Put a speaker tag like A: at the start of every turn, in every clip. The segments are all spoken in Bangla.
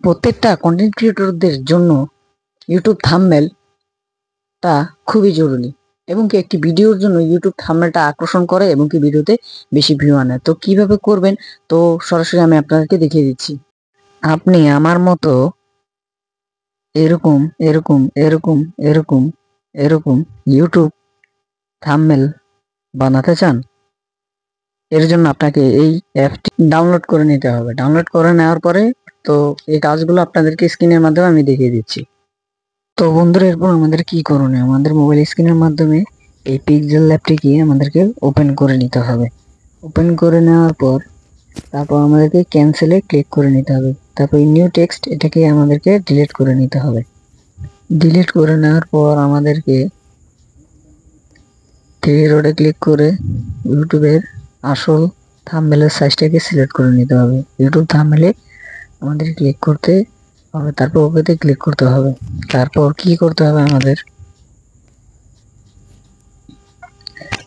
A: প্রত্যেকটা কন্টেন্ট ক্রিয়েটরদের জন্য ইউটিউব থাম্বনেলটা খুবই জরুরি এবং কি একটি ভিডিওর জন্য ইউটিউব থাম্বনেলটা আকর্ষণ করে এবং কি ভিডিওতে বেশি ভিউ আনে। তো কিভাবে করবেন তো সরাসরি আমি আপনাদেরকে দেখিয়ে দিচ্ছি। আপনি আমার মতো এরকম এরকম এরকম এরকম এরকম ইউটিউব থাম্বনেল বানাতে চান, এর জন্য আপনাকে এই অ্যাপটি ডাউনলোড করে নিতে হবে। ডাউনলোড করে নেওয়ার পরে তো এই কাজগুলো আপনাদেরকে স্ক্রিনের মাধ্যমে আমি দেখিয়ে দিচ্ছি। তো বন্ধুরা, এরপর আমাদের কি করণীয়, আমাদের মোবাইল স্ক্রিনের মাধ্যমে এই পিক্সেল ল্যাবটিকে আমাদেরকে ওপেন করে নিতে হবে। ওপেন করে নেওয়ার পর তারপর আমাদেরকে ক্যান্সেলে ক্লিক করে নিতে হবে। তারপর নিউ টেক্সট এটাকে আমাদেরকে ডিলিট করে নিতে হবে। ডিলিট করে নেওয়ার পর আমাদেরকে থ্রি ডটে ক্লিক করে ইউটিউবের আসল থাম্বনেলের সাইজটাকে সিলেক্ট করে নিতে হবে। ইউটিউব থাম্বনেলে আমাদের ক্লিক করতে হবে, তারপর ওকেতে ক্লিক করতে হবে। তারপর কি করতে হবে, আমাদের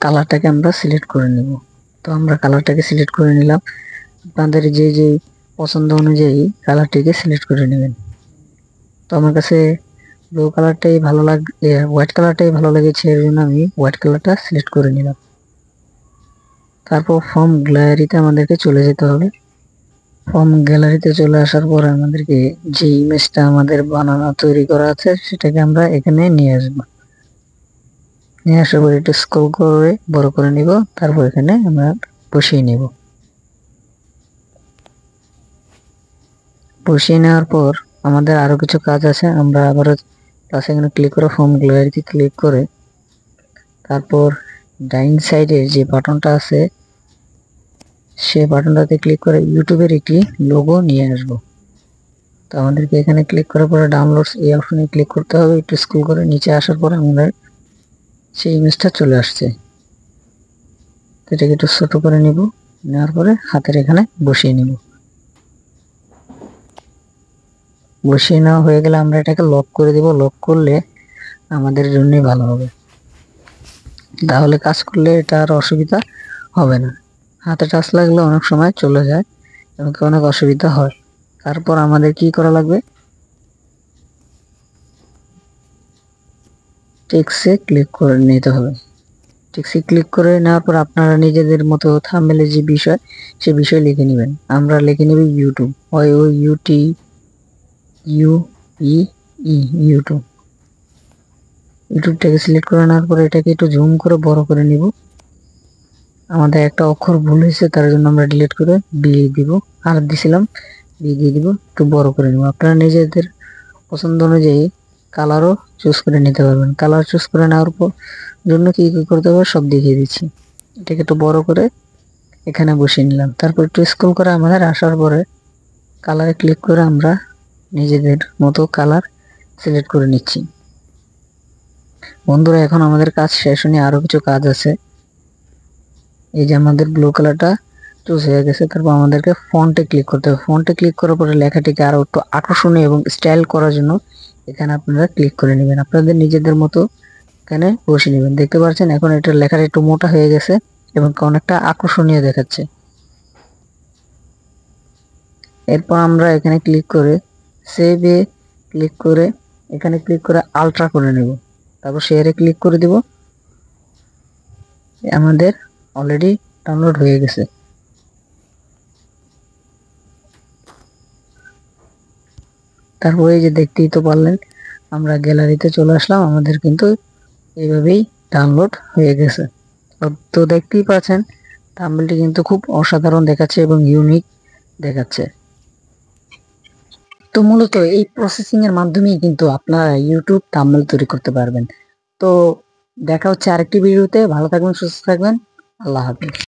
A: কালারটাকে আমরা সিলেক্ট করে নেব। তো আমরা কালারটাকে সিলেক্ট করে নিলাম। আপনাদের যে যে পছন্দ অনুযায়ী কালারটিকে সিলেক্ট করে নেবেন। তো আমার কাছে ব্লু কালারটাই ভালো লাগে, হোয়াইট কালারটাই ভালো লেগেছে, এর জন্য আমি হোয়াইট কালারটা সিলেক্ট করে নিলাম। তারপর ফর্ম গ্যালারিতে আমাদেরকে চলে যেতে হবে। ফর্ম গ্যালারিতে চলে আসার পর আমাদেরকে যে ইমেজটা আমাদের বানানো তৈরি করা আছে সেটাকে আমরা এখানে নিয়ে আসবো। নিয়ে আসার পর একটু স্ক্রল করে বড় করে নিব, তারপর এখানে আমরা বসিয়ে নেব। বসিয়ে নেওয়ার পর আমাদের আরো কিছু কাজ আছে। আমরা আবারও প্লাস এখানে ক্লিক করে ফর্ম গ্যালারিতে ক্লিক করে তারপর ডাইন সাইডে যে বাটনটা আছে সেই বাটনটাতে ক্লিক করে ইউটিউবের একটি লোগো নিয়ে আসবো। তো আমাদেরকে এখানে ক্লিক করার পরে ডাউনলোডস এই অপশনে ক্লিক করতে হবে। একটু স্ক্রল করে নিচে আসার পরে আমাদের সেই ইমেজটা চলে আসছে। এটাকে একটু ছোট করে নিব, নেওয়ার পরে হাতের এখানে বসিয়ে নিব। বসিয়ে নেওয়া হয়ে গেলে আমরা এটাকে লক করে দিব। লক করলে আমাদের জন্যই ভালো হবে, তাহলে কাজ করলে এটা আর অসুবিধা হবে না। হাতে টাচ লাগলে অনেক সময় চলে যায় এবং অনেক অসুবিধা হয়। তারপর আমাদের কি করা লাগবে, টেক্সটে ক্লিক করে নিতে হবে। টেক্সটে ক্লিক করে নেওয়ার পর আপনারা নিজেদের মতো থাম্বনেলের যে বিষয় সে বিষয় লিখে নেবেন। আমরা লিখে নেব ইউটিউব, ইউটিউব। ইউটিউবটাকে সিলেক্ট করে নেওয়ার পরে এটাকে একটু জুম করে বড় করে নিব। আমাদের একটা অক্ষর ভুল হয়েছে, তার জন্য আমরা ডিলিট করে বি দিব, আর দিছিলাম বি দিয়ে দিব, একটু বড় করে নিব। আপনারা নিজেদের পছন্দ অনুযায়ী কালারও চুজ করে নিতে পারবেন। কালার চুজ করে নেওয়ার পর জন্য কি কি করতে হবে সব দেখিয়ে দিচ্ছি। এটাকে একটু বড় করে এখানে বসিয়ে নিলাম। তারপর একটু স্ক্রল করে আমাদের আসার পরে কালারে ক্লিক করে আমরা নিজেদের মতো কালার সিলেক্ট করে নিচ্ছি। বন্ধুরা, এখন আমাদের কাজ শেষ হয়নি, আরো কিছু কাজ আছে। এই যে আমাদের ব্লু কালারটা চুজ হয়ে গেছে। তারপর আমাদেরকে ফন্টে ক্লিক করতে হবে। ফন্টে ক্লিক করার পরে লেখাটিকে আরো একটু আকর্ষণীয় এবং স্টাইল করার জন্য এখানে আপনারা ক্লিক করে নেবেন। আপনাদের নিজেদের মতো এখানে বসিয়ে নেবেন। দেখতে পাচ্ছেন এখন এটার লেখাটা একটু মোটা হয়ে গেছে এবং অনেকটা আকর্ষণীয় দেখাচ্ছে। এরপর আমরা এখানে ক্লিক করে সেভে ক্লিক করে এখানে ক্লিক করে আলট্রা করে নেব। তারপর শেয়ারে ক্লিক করে দিব। আমাদের অলরেডি ডাউনলোড হয়ে গেছে। তারপরে এই যে দেখতেই তো পারলেন আমরা গ্যালারিতে চলে আসলাম, আমাদের কিন্তু এইভাবেই ডাউনলোড হয়ে গেছে। তো দেখতেই পাচ্ছেন থাম্বনেলটি কিন্তু খুব অসাধারণ দেখাচ্ছে এবং ইউনিক দেখাচ্ছে। তো মূলত এই প্রসেসিং এর মাধ্যমেই কিন্তু আপনারা ইউটিউব থাম্বনেল তৈরি করতে পারবেন। তো দেখা হচ্ছে আরেকটি ভিডিওতে। ভালো থাকবেন, সুস্থ থাকবেন, আল্লাহ হাফেজ।